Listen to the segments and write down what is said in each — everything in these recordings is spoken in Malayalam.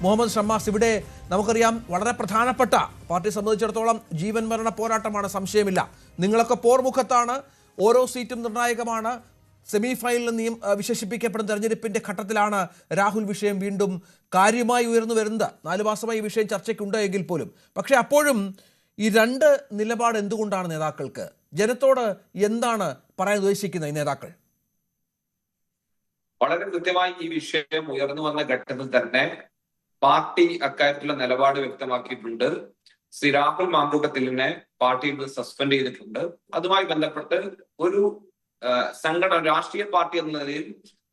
മുഹമ്മദ് ഷമ്മാസ്, ഇവിടെ നമുക്കറിയാം വളരെ പ്രധാനപ്പെട്ട പാർട്ടിയെ സംബന്ധിച്ചിടത്തോളം ജീവൻ മരണ പോരാട്ടമാണ്, സംശയമില്ല. നിങ്ങളൊക്കെ പോർമുഖത്താണ്, ഓരോ സീറ്റും നിർണായകമാണ്. സെമി ഫൈനലിൽ വിശേഷിപ്പിക്കപ്പെടുന്ന തെരഞ്ഞെടുപ്പിന്റെ ഘട്ടത്തിലാണ് രാഹുൽ വിഷയം വീണ്ടും കാര്യമായി ഉയർന്നു വരുന്നത്. 4 മാസമായി ഈ വിഷയം ചർച്ചയ്ക്കുണ്ട് എങ്കിൽ പോലും. പക്ഷെ അപ്പോഴും ഈ രണ്ട് നിലപാട് എന്തുകൊണ്ടാണ് നേതാക്കൾക്ക്? ജനത്തോട് എന്താണ് പറയാൻ ഉദ്ദേശിക്കുന്നത് ഈ നേതാക്കൾ? വളരെ കൃത്യമായി ഈ വിഷയം ഉയർന്നു വന്ന ഘട്ടത്തിൽ തന്നെ പാർട്ടി അക്കാര്യത്തിലുള്ള നിലപാട് വ്യക്തമാക്കിയിട്ടുണ്ട്. ശ്രീ രാഹുൽ മാങ്കൂട്ടത്തിലിനെ പാർട്ടിയിൽ നിന്ന് സസ്പെൻഡ് ചെയ്തിട്ടുണ്ട്. അതുമായി ബന്ധപ്പെട്ട് ഒരു സംഘടന, രാഷ്ട്രീയ പാർട്ടി എന്ന നിലയിൽ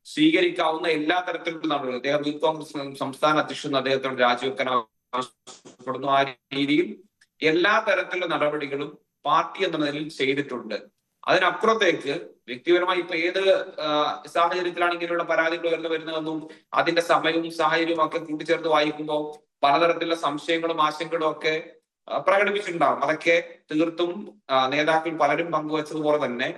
സ്വീകരിക്കാവുന്ന എല്ലാ തരത്തിലുള്ള നടപടികളും, അദ്ദേഹം യൂത്ത് കോൺഗ്രസ് സംസ്ഥാന അധ്യക്ഷൻ അദ്ദേഹത്തോട് രാജിവെക്കാൻ ആവശ്യപ്പെടുന്നു. ആ രീതിയിൽ എല്ലാ തരത്തിലുള്ള നടപടികളും പാർട്ടി എന്ന നിലയിൽ ചെയ്തിട്ടുണ്ട്. അതിനപ്പുറത്തേക്ക് വ്യക്തിപരമായി ഇപ്പൊ ഏത് സാഹചര്യത്തിലാണ് ഇങ്ങനെയുള്ള പരാതികൾ ഉയർന്നു വരുന്നതെന്നും അതിന്റെ സമയവും സാഹചര്യവും ഒക്കെ കൂട്ടിച്ചേർത്ത് വായിക്കുമ്പോൾ പലതരത്തിലുള്ള സംശയങ്ങളും ആശങ്കകളും ഒക്കെ പ്രകടിപ്പിച്ചിട്ടുണ്ടാവും. അതൊക്കെ തീർത്തും നേതാക്കൾ പലരും പങ്കുവച്ചതുപോലെ തന്നെ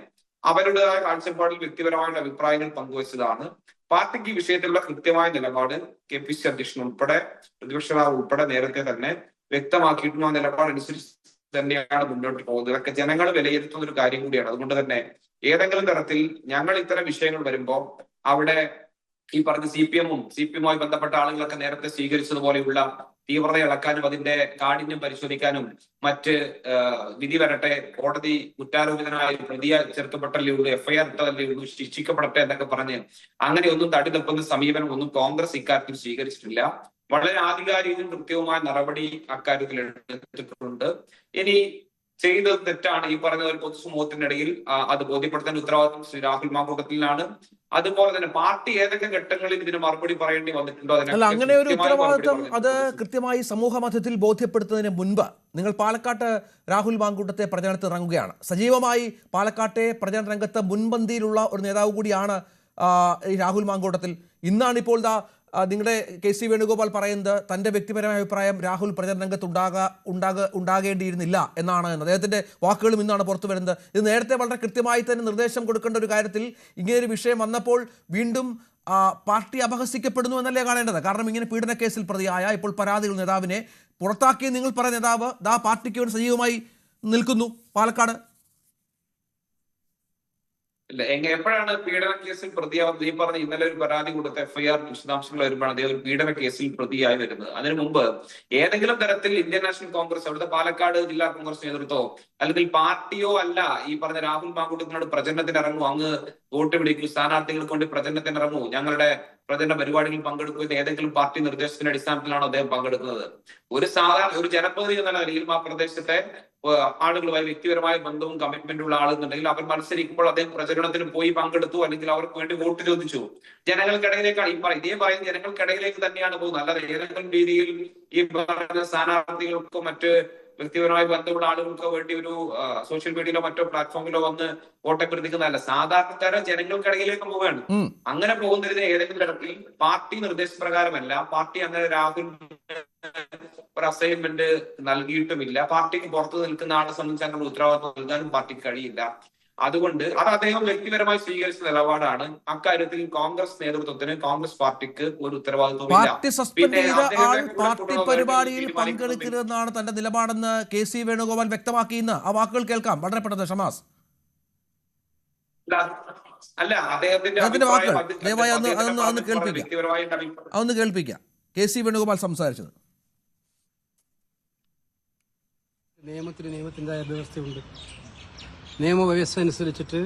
അവരുടേതായ കാഴ്ചപ്പാടിൽ വ്യക്തിപരമായുള്ള അഭിപ്രായങ്ങൾ പങ്കുവച്ചതാണ്. പാർട്ടിക്ക് ഈ വിഷയത്തിലുള്ള കൃത്യമായ നിലപാട് KPCC അധ്യക്ഷൻ ഉൾപ്പെടെ പ്രതിപക്ഷ നേതാവ് ഉൾപ്പെടെ നേരത്തെ തന്നെ വ്യക്തമാക്കിയിട്ടും ആ നിലപാടനുസരിച്ച് തന്നെയാണ് മുന്നോട്ട് പോകുന്നത്. ഇതൊക്കെ ജനങ്ങൾ വിലയിരുത്തുന്ന ഒരു കാര്യം കൂടിയാണ്. അതുകൊണ്ട് തന്നെ ഏതെങ്കിലും തരത്തിൽ ഞങ്ങൾ ഇത്തരം വിഷയങ്ങൾ വരുമ്പോൾ അവിടെ ഈ പറഞ്ഞ CPM-ഉമായി ബന്ധപ്പെട്ട ആളുകളൊക്കെ നേരത്തെ സ്വീകരിച്ചതുപോലെയുള്ള തീവ്രത ഇളക്കാനും അതിന്റെ കാഠിന്യം പരിശോധിക്കാനും മറ്റ് വിധി വരട്ടെ, കോടതി കുറ്റാരോപിതനായി പ്രതിയെ ചേർക്കപ്പെട്ടല്ലേ ഉള്ളൂ, FIR ഇട്ടതല്ലേ ഉള്ളൂ, ശിക്ഷിക്കപ്പെടട്ടെ എന്നൊക്കെ പറഞ്ഞ് അങ്ങനെയൊന്നും തടി തപ്പുന്ന സമീപനം ഒന്നും കോൺഗ്രസ് ഇക്കാര്യത്തിൽ സ്വീകരിച്ചിട്ടില്ല. വളരെ ആധികാരികവും കൃത്യവുമായ നടപടി അക്കാര്യത്തിൽ എടുത്തിട്ടുണ്ട്. ഇനി ചെയ്തത് തെറ്റാണ്, ഈ പറഞ്ഞ ഒരു പൊതുസമൂഹത്തിനിടയിൽ അത് ബോധ്യപ്പെടുത്താൻ ഉത്തരവാദിത്വം ശ്രീ രാഹുൽ മാങ്കൂട്ടത്തിലാണ്. അതുപോലെ തന്നെ പാർട്ടി ഏതൊക്കെ ഘട്ടങ്ങളിൽ ഇതിന് മറുപടി പറയേണ്ടി വന്നിട്ടുണ്ടോ? അല്ല, അങ്ങനെ ഒരു ഉത്തരവാദിത്വം അത് കൃത്യമായി സമൂഹ മധ്യത്തിൽ ബോധ്യപ്പെടുത്തുന്നതിന് മുൻപ് നിങ്ങൾ പാലക്കാട്ട് രാഹുൽ മാങ്കൂട്ടത്തെ പ്രചരണത്തിൽ ഇറങ്ങുകയാണ്. സജീവമായി പാലക്കാട്ടെ പ്രചരണ രംഗത്ത് മുൻപന്തിയിലുള്ള ഒരു നേതാവ് കൂടിയാണ് ഈ രാഹുൽ മാങ്കൂട്ടത്തിൽ. ഇന്നാണിപ്പോൾ നിങ്ങളുടെ KC വേണുഗോപാൽ പറയുന്നത് തൻ്റെ വ്യക്തിപരമായ അഭിപ്രായം രാഹുൽ പ്രചരണ രംഗത്ത് ഉണ്ടാകേണ്ടിയിരുന്നില്ല എന്നാണ്. അദ്ദേഹത്തിൻ്റെ വാക്കുകളും ഇന്നാണ് പുറത്തു വരുന്നത്. ഇത് നേരത്തെ വളരെ കൃത്യമായി തന്നെ നിർദ്ദേശം കൊടുക്കേണ്ട ഒരു കാര്യത്തിൽ ഇങ്ങനെയൊരു വിഷയം വന്നപ്പോൾ വീണ്ടും പാർട്ടി അപഹസിക്കപ്പെടുന്നു എന്നല്ലേ കാണേണ്ടത്? കാരണം ഇങ്ങനെ പീഡന കേസിൽ പ്രതിയായ, ഇപ്പോൾ പരാതികൾ നേതാവിനെ പുറത്താക്കിയ നിങ്ങൾ പറയുന്ന നേതാവ് പാർട്ടിക്ക് വേണ്ടി സജീവമായി നിൽക്കുന്നു പാലക്കാട്. എപ്പോഴാണ് പീഡന കേസിൽ പ്രതിയാവുന്നത്? ഈ പറഞ്ഞ ഇന്നലെ ഒരു പരാതി കൊടുത്ത FIR വിശദാംശങ്ങൾ വരുമ്പോഴാണ് അദ്ദേഹം ഒരു പീഡന കേസിൽ പ്രതിയായി വരുന്നത്. അതിനു മുമ്പ് ഏതെങ്കിലും തരത്തിൽ ഇന്ത്യൻ നാഷണൽ കോൺഗ്രസ്, അവിടുത്തെ പാലക്കാട് ജില്ലാ കോൺഗ്രസ് നേതൃത്വമോ അല്ലെങ്കിൽ പാർട്ടിയോ അല്ല ഈ പറഞ്ഞ രാഹുൽ മാങ്കൂട്ടത്തിനോട് പ്രചരണത്തിന് ഇറങ്ങൂ, അങ്ങ് വോട്ട് പിടിക്കൂ, സ്ഥാനാർത്ഥികൾക്ക് വേണ്ടി പ്രചരണത്തിന് ഇറങ്ങൂ, ഞങ്ങളുടെ പ്രചരണ പരിപാടികളിൽ പങ്കെടുക്കുന്ന ഏതെങ്കിലും പാർട്ടി നിർദ്ദേശത്തിന്റെ അടിസ്ഥാനത്തിലാണോ അദ്ദേഹം പങ്കെടുക്കുന്നത്? ഒരു സാധാരണ ഒരു ജനപ്രതിനിധി എന്ന നിലയിൽ ആ പ്രദേശത്തെ ആളുകളുമായി വ്യക്തിപരമായ ബന്ധവും കമ്മിറ്റ്മെന്റും ഉള്ള ആളെന്നുണ്ടെങ്കിൽ അവർ മത്സരിക്കുമ്പോൾ അദ്ദേഹം പ്രചരണത്തിന് പോയി പങ്കെടുത്തു, അല്ലെങ്കിൽ അവർക്ക് വേണ്ടി വോട്ട് ചോദിച്ചു. ജനങ്ങൾക്കിടയിലേക്കാണ് ഇതേ പറയുന്ന ജനങ്ങൾക്കിടയിലേക്ക് തന്നെയാണ് പോകുന്നത്. അല്ലാതെ ഏതെങ്കിലും രീതിയിൽ ഈ പറയുന്ന സ്ഥാനാർത്ഥികൾക്കോ മറ്റ് വ്യക്തിപരമായി ബന്ധമുള്ള ആളുകൾക്കോ വേണ്ടി ഒരു സോഷ്യൽ മീഡിയയിലോ മറ്റോ പ്ലാറ്റ്ഫോമിലോ വന്ന് വോട്ട് അഭ്യർത്ഥിക്കുന്നതല്ല. സാധാരണക്കാരെ ജനങ്ങൾക്കിടയിലേക്ക് പോവുകയാണ്. അങ്ങനെ പോകുന്നതിന് ഏതെങ്കിലും തരത്തിൽ പാർട്ടി നിർദ്ദേശപ്രകാരമല്ല. പാർട്ടി അങ്ങനെ രാഹുൽ ഒരു അസൈൻമെന്റ് നൽകിയിട്ടുമില്ല. പാർട്ടിക്ക് പുറത്ത് നിൽക്കുന്ന ആളെ സംബന്ധിച്ച് അങ്ങനെ ഉത്തരവാദിത്വം നൽകാനും പാർട്ടിക്ക് കഴിയില്ല. അതുകൊണ്ട് അത് അദ്ദേഹം വ്യക്തിപരമായി സ്വീകരിച്ച നിലപാടാണ്. അക്കാര്യത്തിൽ കോൺഗ്രസ് നേതൃത്വത്തിന്, കോൺഗ്രസ് പാർട്ടിക്ക് ഒരു ഉത്തരവാദിത്വമില്ല. പാർട്ടി പരിപാടിയിൽ പങ്കെടുക്കരുതെന്നാണ് തന്റെ നിലപാടെന്ന് KC വേണുഗോപാൽ വ്യക്തമാക്കിയെന്ന് ആ വാക്കുകൾ കേൾക്കാം. വളരെ പെട്ടെന്ന് ഷമാസ്. അല്ല, അദ്ദേഹത്തിന്റെ അതൊന്ന് കേൾപ്പിക്കാം. KC വേണുഗോപാൽ സംസാരിച്ചത്. നിയമത്തിൻ്റെതായ വ്യവസ്ഥയുണ്ട്. നിയമവ്യവസ്ഥ അനുസരിച്ചിട്ട്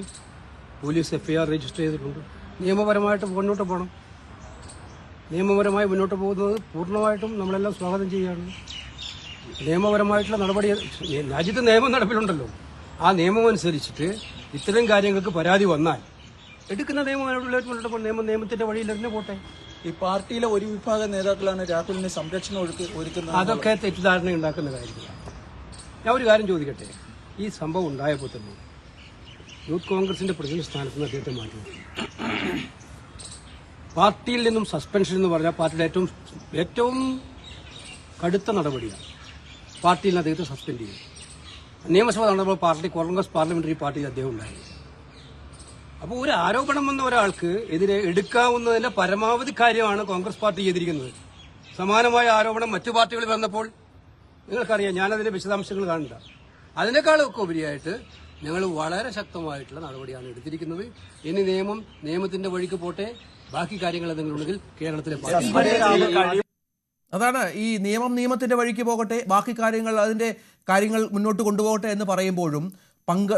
പോലീസ് FIR രജിസ്റ്റർ ചെയ്തിട്ടുണ്ട്. നിയമപരമായിട്ട് മുന്നോട്ട് പോകണം. നിയമപരമായി മുന്നോട്ട് പോകുന്നത് പൂർണ്ണമായിട്ടും നമ്മളെല്ലാം സ്വാഗതം ചെയ്യുകയാണ്. നിയമപരമായിട്ടുള്ള നടപടി, രാജ്യത്ത് നിയമം നടപ്പിലുണ്ടല്ലോ, ആ നിയമം അനുസരിച്ചിട്ട് ഇത്തരം കാര്യങ്ങൾക്ക് പരാതി വന്നാൽ എടുക്കുന്ന നിയമത്തിന്റെ വഴിയിൽ തന്നെ പോട്ടെ. ഈ പാർട്ടിയിലെ ഒരു വിഭാഗം നേതാക്കളാണ് രാഹുലിന് സംരക്ഷണം ഒരുക്കുന്നത്. അതൊക്കെ തെറ്റിദ്ധാരണ ഉണ്ടാക്കുന്ന കാര്യങ്ങളാണ്. ഞാൻ ഒരു കാര്യം ചോദിക്കട്ടെ, ഈ സംഭവം ഉണ്ടായപ്പോൾ തന്നെ യൂത്ത് കോൺഗ്രസിന്റെ പ്രസിഡന്റ് സ്ഥാനത്ത് നിന്ന് അദ്ദേഹത്തെ മാറ്റി. പാർട്ടിയിൽ നിന്നും സസ്പെൻഷൻ എന്ന് പറഞ്ഞാൽ പാർട്ടിയുടെ ഏറ്റവും കടുത്ത നടപടിയാണ്. പാർട്ടിയിൽ നിന്ന് അദ്ദേഹത്തെ സസ്പെൻഡ് ചെയ്തു. നിയമസഭ നടന്നപ്പോൾ കോൺഗ്രസ് പാർലമെന്ററി പാർട്ടിയിൽ അദ്ദേഹം ഉണ്ടായി. അപ്പോൾ ഒരു ആരോപണം വന്ന ഒരാൾക്ക് എതിരെ എടുക്കാവുന്നതിന്റെ പരമാവധി കാര്യമാണ് കോൺഗ്രസ് പാർട്ടി ചെയ്തിരിക്കുന്നത്. സമാനമായ ആരോപണം മറ്റു പാർട്ടികളിൽ വന്നപ്പോൾ നിങ്ങൾക്കറിയാം, ഞാനതിന്റെ വിശദാംശങ്ങൾ കാണണ്ട. അതിനേക്കാളൊക്കെ ഉപരിയായിട്ട് ഞങ്ങൾ വളരെ ശക്തമായിട്ടുള്ള നടപടിയാണ് എടുത്തിരിക്കുന്നത്. ഇനി നിയമത്തിന്റെ വഴിക്ക് പോട്ടെ. ബാക്കി കാര്യങ്ങൾ എന്തെങ്കിലും ഉണ്ടെങ്കിൽ കേരളത്തിലെ അതാണ് ഈ നിയമത്തിന്റെ വഴിക്ക് പോകട്ടെ, ബാക്കി അതിന്റെ കാര്യങ്ങൾ മുന്നോട്ട് കൊണ്ടുപോകട്ടെ എന്ന് പറയുമ്പോഴും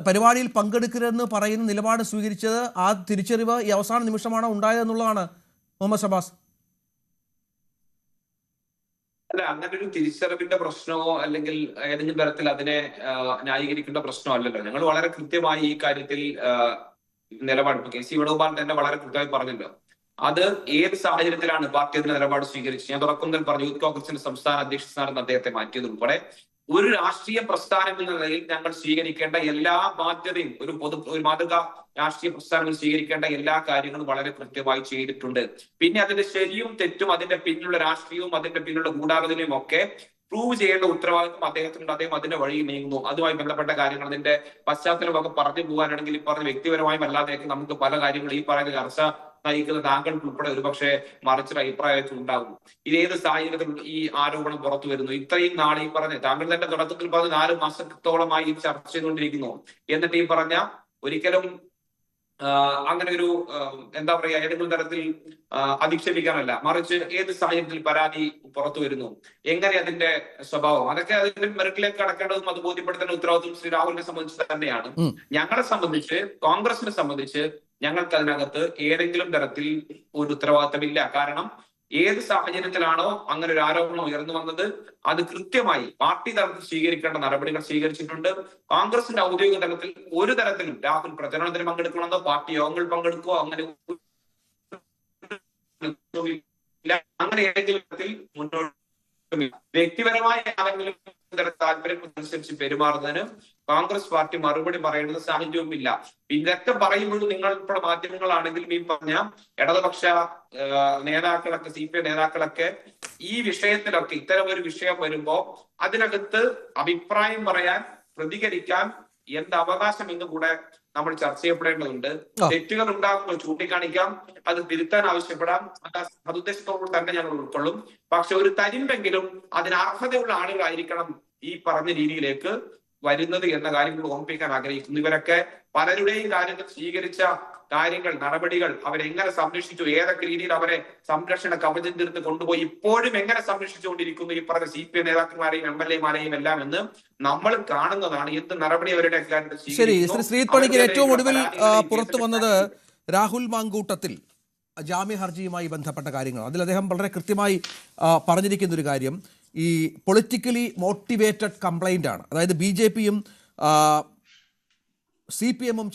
പരിപാടിയിൽ പങ്കെടുക്കരുതെന്ന് പറയുന്ന നിലപാട് സ്വീകരിച്ചത് ആ തിരിച്ചറിവ് ഈ അവസാന നിമിഷമാണോ ഉണ്ടായതെന്നുള്ളതാണ് മുഹമ്മദ് ഷബാസ്. അല്ല, അങ്ങനെ ഒരു തിരിച്ചറിവിന്റെ പ്രശ്നമോ അല്ലെങ്കിൽ ഏതെങ്കിലും തരത്തിൽ അതിനെ ന്യായീകരിക്കേണ്ട പ്രശ്നമോ അല്ലല്ലോ. ഞങ്ങൾ വളരെ കൃത്യമായി ഈ കാര്യത്തിൽ നിലപാട് KC വേണുഗോപാൽ തന്നെ വളരെ കൃത്യമായി പറഞ്ഞല്ലോ. അത് ഏത് സാഹചര്യത്തിലാണ് പാർട്ടി അതിന്റെ നിലപാട് സ്വീകരിച്ചത്. ഞാൻ തുടക്കം പറഞ്ഞു, യൂത്ത് കോൺഗ്രസിന്റെ സംസ്ഥാന അധ്യക്ഷ സ്ഥാനത്ത് അദ്ദേഹത്തെ മാറ്റിയത് ഉൾപ്പെടെ ഒരു രാഷ്ട്രീയ പ്രസ്ഥാനം എന്ന നിലയിൽ ഞങ്ങൾ സ്വീകരിക്കേണ്ട എല്ലാ ബാധ്യതയും ഒരു മാതൃക രാഷ്ട്രീയ പ്രസ്ഥാനങ്ങൾ സ്വീകരിക്കേണ്ട എല്ലാ കാര്യങ്ങളും വളരെ കൃത്യമായി ചെയ്തിട്ടുണ്ട്. പിന്നെ അതിന്റെ ശരിയും തെറ്റും അതിന്റെ പിന്നിലുള്ള രാഷ്ട്രീയവും അതിന്റെ പിന്നിലുള്ള ഗൂഢാലോചനയും ഒക്കെ പ്രൂവ് ചെയ്യേണ്ട ഉത്തരവാദിത്വം അദ്ദേഹത്തിനുണ്ട്. അദ്ദേഹം അതിന്റെ വഴി നീങ്ങുന്നു. അതുമായി ബന്ധപ്പെട്ട കാര്യങ്ങൾ അതിന്റെ പശ്ചാത്തലമൊക്കെ പറഞ്ഞു പോകാനാണെങ്കിൽ ഈ പറഞ്ഞ വ്യക്തിപരമായും അല്ലാതെയൊക്കെ നമുക്ക് പല കാര്യങ്ങൾ ഈ പറയുന്ന ചർച്ച നയിക്കുന്ന താങ്കൾക്ക് ഉൾപ്പെടെ ഒരുപക്ഷെ മറിച്ചൊരു അഭിപ്രായത്തിൽ ഉണ്ടാകും. ഇതേത് സാഹചര്യത്തിൽ ഈ ആരോപണം പുറത്തു വരുന്നു? ഇത്രയും നാൾ ഈ പറഞ്ഞ താങ്കൾ തന്നെ തുടക്കത്തിൽ പറഞ്ഞ് 4 മാസത്തോളമായി ചർച്ച ചെയ്തുകൊണ്ടിരിക്കുന്നു. എന്നിട്ട് ഈ പറഞ്ഞ ഒരിക്കലും അങ്ങനെ ഒരു എന്താ പറയാ ഏതെങ്കിലും തരത്തിൽ അധിക്ഷേപിക്കാനല്ല, മറിച്ച് ഏത് സാഹചര്യത്തിൽ പരാതി പുറത്തു വരുന്നു, എങ്ങനെ അതിന്റെ സ്വഭാവം, അതൊക്കെ അതിന്റെ മെറിറ്റിലേക്ക് കടക്കേണ്ടതും അത് ബോധ്യപ്പെടുത്തേണ്ട ഉത്തരവാദിത്വം ശ്രീ രാഹുലിനെ സംബന്ധിച്ച് തന്നെയാണ്. ഞങ്ങളെ സംബന്ധിച്ച്, കോൺഗ്രസിനെ സംബന്ധിച്ച് ഞങ്ങൾക്ക് അതിനകത്ത് ഏതെങ്കിലും തരത്തിൽ ഒരു ഉത്തരവാദിത്തമില്ല. കാരണം ഏത് സാഹചര്യത്തിലാണോ അങ്ങനെ ഒരു ആരോപണം ഉയർന്നു വന്നത് അത് കൃത്യമായി പാർട്ടി തലത്തിൽ സ്വീകരിക്കേണ്ട നടപടികൾ സ്വീകരിച്ചിട്ടുണ്ട്. കോൺഗ്രസിന്റെ ഔദ്യോഗിക തലത്തിൽ ഒരു തരത്തിലും രാഹുൽ പ്രചരണത്തിന് പങ്കെടുക്കണമെന്നോ പാർട്ടി യോഗങ്ങളിൽ പങ്കെടുക്കുകയോ അങ്ങനെ ഏതെങ്കിലും തരത്തിൽ മുന്നോട്ട് വ്യക്തിപരമായ ആരെങ്കിലും താല്പര്യത്തിനനുസരിച്ച് പെരുമാറുന്നതിന് കോൺഗ്രസ് പാർട്ടി മറുപടി പറയേണ്ട സാഹചര്യവുമില്ല. ഇതൊക്കെ പറയുമ്പോഴും നിങ്ങൾ ഇപ്പോൾ മാധ്യമങ്ങളാണെങ്കിലും ഈ പറഞ്ഞ ഇടതുപക്ഷ നേതാക്കളൊക്കെ CPI നേതാക്കളൊക്കെ ഈ വിഷയത്തിലൊക്കെ ഇത്തരം ഒരു വിഷയം വരുമ്പോ അതിനകത്ത് അഭിപ്രായം പറയാൻ, പ്രതികരിക്കാൻ എന്ത് അവകാശം എന്ന് കൂടെ നമ്മൾ ചർച്ച ചെയ്യപ്പെടേണ്ടതുണ്ട്. തെറ്റുകൾ ഉണ്ടാകുമ്പോൾ ചൂണ്ടിക്കാണിക്കാം, അത് തിരുത്താൻ ആവശ്യപ്പെടാം. സതുദ്ദേശത്തോട് തന്നെ ഞങ്ങൾ ഉൾക്കൊള്ളും. പക്ഷെ ഒരു തരിമ്പെങ്കിലും അതിന് അർഹതയുള്ള ആളുകളായിരിക്കണം ഈ പറഞ്ഞ രീതിയിലേക്ക് വരുന്നത് എന്ന കാര്യങ്ങൾ ഓർമ്മിപ്പിക്കാൻ ആഗ്രഹിക്കുന്നു. ഇവരൊക്കെ പലരുടെയും കാര്യങ്ങൾ സ്വീകരിച്ച കാര്യങ്ങൾ, നടപടികൾ, അവരെങ്ങനെ സംരക്ഷിച്ചു, ഏതൊക്കെ രീതിയിൽ അവരെ സംരക്ഷണ കവചം തീർത്ത് കൊണ്ടുപോയി ഇപ്പോഴും എങ്ങനെ സംരക്ഷിച്ചുകൊണ്ടിരിക്കുന്നു ഈ പറഞ്ഞ CPI നേതാക്കന്മാരെയും MLA-മാരെയും എല്ലാം എന്ന് നമ്മൾ കാണുന്നതാണ്. എന്ത് നടപടി അവരുടെ ശരി. ശ്രീത് പണിക്കർ, ഏറ്റവും ഒടുവിൽ പുറത്തു വന്നത് രാഹുൽ മാങ്കൂട്ടത്തിൽ ജാമ്യ ഹർജിയുമായി ബന്ധപ്പെട്ട കാര്യങ്ങൾ. അതിൽ അദ്ദേഹം വളരെ കൃത്യമായി പറഞ്ഞിരിക്കുന്ന ഒരു കാര്യം ഈ പൊളിറ്റിക്കലി മോട്ടിവേറ്റഡ് കംപ്ലൈന്റ് ആണ്. അതായത് BJP-യും CPM-ഉം